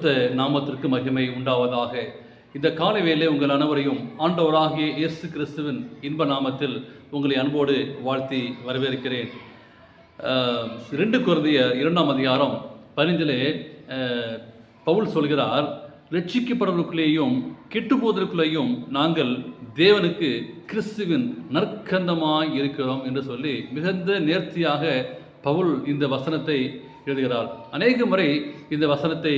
பரிசுத்த நாமத்திற்கு மகிமை உண்டாவதாக. இந்த காலை வேளை உங்கள் அனைவரையும் ஆண்டவராகிய இயேசு கிறிஸ்துவின் இன்ப நாமத்தில் உங்களை அன்போடு வாழ்த்தி வரவேற்கிறேன். 2 கொரிந்தியர் 2ஆம் அதிகாரம் 15 பவுல் சொல்கிறார், ரட்சிக்கப்படுவதற்குள்ளேயும் கெட்டு போவதற்குள்ளேயும் நாங்கள் தேவனுக்கு கிறிஸ்துவின் நற்கந்தமாய் இருக்கிறோம் என்று சொல்லி மிகுந்த நேர்த்தியாக பவுல் இந்த வசனத்தை எழுதுகிறார். அநேக முறை இந்த வசனத்தை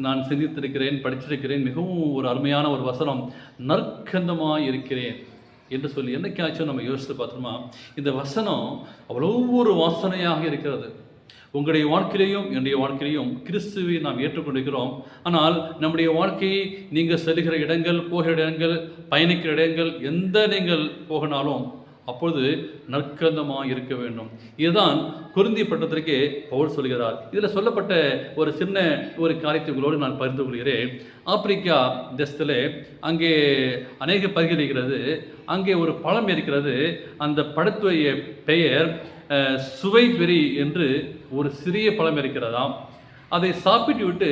நான் சிந்தித்திருக்கிறேன், படிச்சிருக்கிறேன். மிகவும் ஒரு அருமையான ஒரு வசனம், நற்கந்தமாய் இருக்கிறேன் என்று சொல்லி. என்னைக்காச்சும் நம்ம யோசித்து பார்த்தோமா, இந்த வசனம் அவ்வளோ ஒரு வாசனையாக இருக்கிறது. உங்களுடைய வாழ்க்கையிலையும் என்னுடைய வாழ்க்கையிலையும் கிறிஸ்துவை நாம் ஏற்றுக்கொண்டிருக்கிறோம். ஆனால் நம்முடைய வாழ்க்கையை நீங்கள் செல்கிற இடங்கள், போகிற இடங்கள், பயணிக்கிற இடங்கள், எந்த நீங்கள் போகினாலும் அப்பொழுது நற்கந்தமாக இருக்க வேண்டும். இதுதான் கொரிந்திய பட்டணத்திற்கே பவுல் சொல்கிறார். இதில் சொல்லப்பட்ட ஒரு சின்ன ஒரு காரியத்தை உங்களோடு நான் பகிர்ந்து கொள்கிறேன். ஆப்பிரிக்கா தேசத்தில் அங்கே அநேக பகுதிகள் இருக்கிறது. அங்கே ஒரு பழம் இருக்கிறது. அந்த பழத்துடைய பெயர் சுவைபெரி என்று ஒரு சிறிய பழம் இருக்கிறதாம். அதை சாப்பிட்டு விட்டு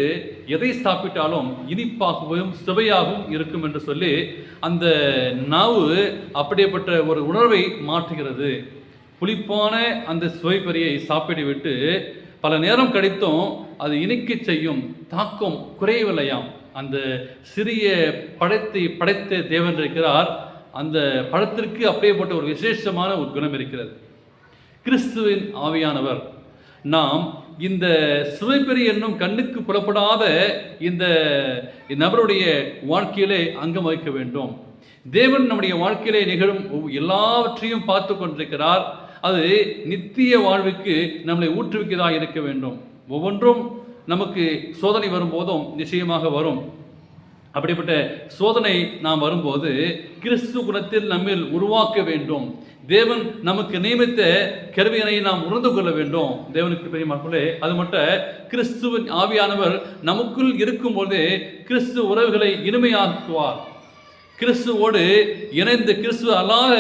எதை சாப்பிட்டாலும் இனிப்பாகவும் சுவையாகவும் இருக்கும் என்று சொல்லி அந்த நாவு அப்படிப்பட்ட ஒரு உணர்வை மாற்றுகிறது. புளிப்பான அந்த சுவைபெரியை சாப்பிட்டு விட்டு பல நேரம் கழித்தும் அது இனிக்க செய்யும் தாக்கம் குறையவில்லையாம். அந்த சிறிய பழத்தை படைத்த தேவன் இருக்கிறார். அந்த பழத்திற்கு அப்படியேப்பட்ட ஒரு விசேஷமான ஒரு குணம் இருக்கிறது. கிறிஸ்துவின் ஆவியானவர் நாம் இந்த சுவைபெரி என்னும் கண்ணுக்கு புறப்படாத இந்த நபருடைய வாழ்க்கையிலே அங்கம் வகிக்க வேண்டும். தேவன் நம்முடைய வாழ்க்கையிலே நிகழும் எல்லாவற்றையும் பார்த்து கொண்டிருக்கிறார். அது நித்திய வாழ்வுக்கு நம்மளை ஊற்றுவிக்கதாக இருக்க வேண்டும். ஒவ்வொன்றும் நமக்கு சோதனை வரும்போதும் நிச்சயமாக வரும். அப்படிப்பட்ட சோதனை நாம் வரும்போது கிறிஸ்து குணத்தில் நம்மில் உருவாக்க வேண்டும். தேவன் நமக்கு நியமித்த கருவியனை நாம் உணர்ந்து கொள்ள வேண்டும். தேவனுக்கு பெரியமார்களே, அது மட்டும் கிறிஸ்துவின் ஆவியானவர் நமக்குள் இருக்கும்போதே கிறிஸ்து உறவுகளை இனிமையாக்குவார். கிறிஸ்துவோடு இணைந்து கிறிஸ்துவ அல்லாத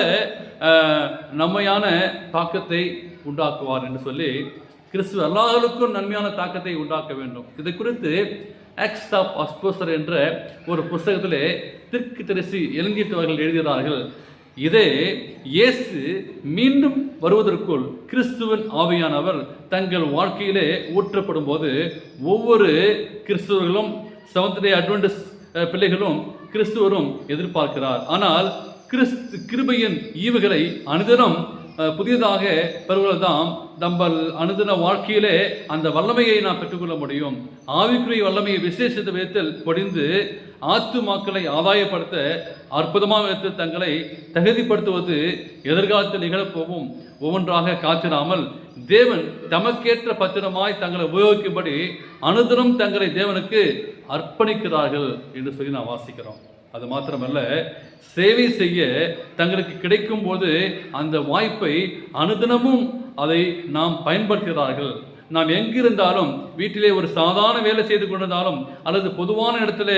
நன்மையான தாக்கத்தை உண்டாக்குவார் என்று சொல்லி கிறிஸ்துவ அல்லாதவர்களுக்கும் நன்மையான தாக்கத்தை உண்டாக்க வேண்டும். இதை குறித்து ஆக்ட்ஸ் ஆஃப் அப்போஸ்தலர் என்ற ஒரு புஸ்தகத்திலே தீர்க்கதரிசி எழுதியவர்கள் எழுதுகிறார்கள். இதே இயேசு மீண்டும் வருவதற்குள் கிறிஸ்துவின் ஆவியானவர் தங்கள் வாழ்க்கையிலே ஊற்றப்படும் போது ஒவ்வொரு கிறிஸ்துவர்களும், செவன்த் டே அட்வென்டிஸ்ட் பிள்ளைகளும் கிறிஸ்துவரும் எதிர்பார்க்கிறார். ஆனால் கிருபையின் ஈவுகளை அனுதினம் புதியதாக பெறுவதுதான் நம்ம அனுதின வாழ்க்கையிலே அந்த வல்லமையை நாம் பெற்றுக்கொள்ள முடியும். ஆவிக்குரிய வல்லமையை விசேஷித்த விதத்தில் பொடிந்து ஆத்துமாக்களை ஆதாயப்படுத்த அற்புதமான விதத்தில் தங்களை தகுதிப்படுத்துவது எதிர்காலத்தில் நிகழப்போவும் ஒவ்வொன்றாக காத்திராமல் தேவன் தமக்கேற்ற பத்திரமாய் தங்களை உபயோகிக்கும்படி அனுதினம் தங்களை தேவனுக்கு அர்ப்பணிக்கிறார்கள் என்று சொல்லி நாம் வாசிக்கிறோம். அது மாத்திரமல்ல, சேவை செய்ய தங்களுக்கு கிடைக்கும் போது அந்த வாய்ப்பை அனுதினமும் அதை நாம் பயன்படுத்துகிறார்கள். நாம் எங்கிருந்தாலும், வீட்டிலே ஒரு சாதாரண வேலை செய்து கொண்டிருந்தாலும் அல்லது பொதுவான இடத்துல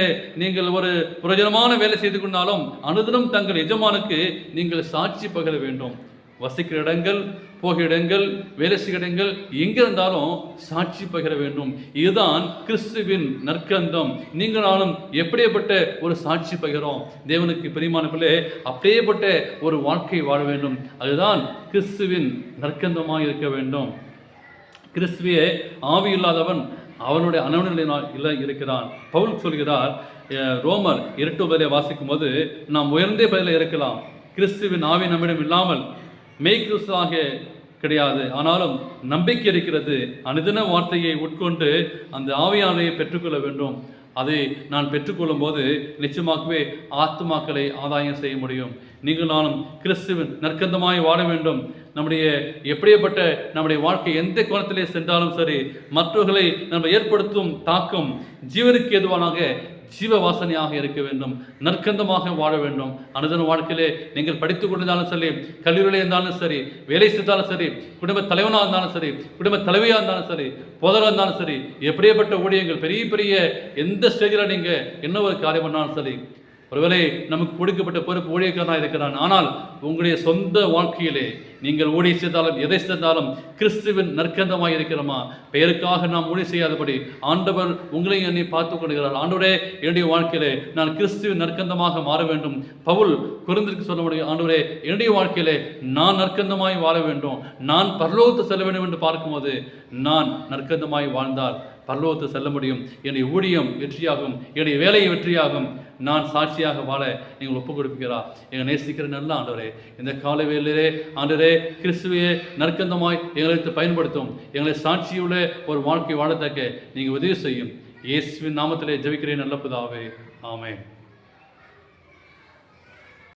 நீங்கள் ஒரு பிரயோஜனமான வேலை செய்து கொண்டாலும் அனுதினம் தங்கள் எஜமானுக்கு நீங்கள் சாட்சி பகர வேண்டும். வசிக்கிற இடங்கள், போகிற இடங்கள், வேலை செய்கிற இடங்கள், எங்கிருந்தாலும் சாட்சி பகிர வேண்டும். இதுதான் கிறிஸ்துவின் நற்கந்தம். நீங்களாலும் எப்படியேப்பட்ட ஒரு சாட்சி பகிரோம். தேவனுக்கு பிரியமான பிள்ளை, அப்படியேப்பட்ட ஒரு வாழ்க்கை வாழ வேண்டும். அதுதான் கிறிஸ்துவின் நற்கந்தமாக இருக்க வேண்டும். கிறிஸ்துவே ஆவி இல்லாதவன் அவனுடைய அனவனில் இருக்கிறான். பவுல் சொல்கிறார், ரோமர் 2 வாசிக்கும் போது, நாம் உயர்ந்தே பதில இருக்கலாம், கிறிஸ்துவின் ஆவி நம்மிடம் இல்லாமல் மெய்கிறிஸ்துவாக கிடையாது. ஆனாலும் நம்பிக்கை இருக்கிறது. அனுதின வார்த்தையை உட்கொண்டு அந்த ஆவியானதை பெற்றுக்கொள்ள வேண்டும். அதை நான் பெற்றுக்கொள்ளும் போது நிச்சயமாகவே ஆத்துமாக்களை ஆதாயம் செய்ய முடியும். நீங்கள் நானும் கிறிஸ்துவின் நற்கந்தமாய் வாழ வேண்டும். நம்முடைய எப்படியப்பட்ட நம்முடைய வாழ்க்கை எந்த கோணத்திலே சென்றாலும் சரி, மற்றவர்களை நம்ம ஏற்படுத்தும் தாக்கம் ஜீவனுக்கு எதுவானாக ஜீவ வாசனையாக இருக்க வேண்டும். நற்கந்தமாக வாழ வேண்டும். அனுதின வாழ்க்கையிலே நீங்கள் படித்துக் கொண்டிருந்தாலும் சரி, கல்லூரியில் இருந்தாலும் சரி, வேலை செய்தாலும் சரி, குடும்ப தலைவனாக இருந்தாலும் சரி, குடும்ப தலைவியாக இருந்தாலும் சரி, போதராக இருந்தாலும் சரி, எப்படியப்பட்ட ஊழியங்கள் பெரிய பெரிய எந்த ஸ்டேஜில் நீங்கள் என்ன ஒரு காரியம் பண்ணாலும் சரி, ஒருவேளை நமக்கு கொடுக்கப்பட்ட பொறுப்பு ஊழியக்காரனாக இருக்கிறான். ஆனால் உங்களுடைய சொந்த வாழ்க்கையிலே நீங்கள் ஊழிய செய்தாலும் எதை செய்தாலும் கிறிஸ்துவின் நற்கந்தமாக இருக்கிறோமா? பெயருக்காக நாம் ஊழிய செய்யாதபடி ஆண்டவர் உங்களையும் என்னை பார்த்து கொள்கிறார். ஆண்டவரே, என்னுடைய வாழ்க்கையிலே நான் கிறிஸ்துவின் நற்கந்தமாக மாற வேண்டும். பவுல் கொரிந்தியருக்கு சொல்ல முடியும், ஆண்டவரே, என்னுடைய வாழ்க்கையிலே நான் நற்கந்தமாய் வாழ வேண்டும், நான் பரலோகத்தை செல்ல வேண்டும் என்று பார்க்கும்போது நான் நற்கந்தமாய் வாழ்ந்தால் பரலோகத்தை செல்ல முடியும். என்னுடைய ஊழியம் வெற்றியாகும், என்னுடைய வேலையை வெற்றியாகும். நான் சாட்சியாக வாழ நீங்கள் ஒப்புக் கொடுப்பீர்களா? எங்கள் நேசிக்கிற நல்ல ஆண்டவரே, இந்த காலை வேளையிலே ஆண்டவரே, கிறிஸ்துவையே நற்கந்தமாய் எங்களுக்கு பயன்படுத்தும். எங்களை சாட்சியுள்ள ஒரு வாழ்க்கை வாழத்தக்க நீங்கள் உதவி செய்யும். இயேசுவின் நாமத்திலே ஜெபிக்கிறேன் நல்ல பிதாவே, ஆமென்.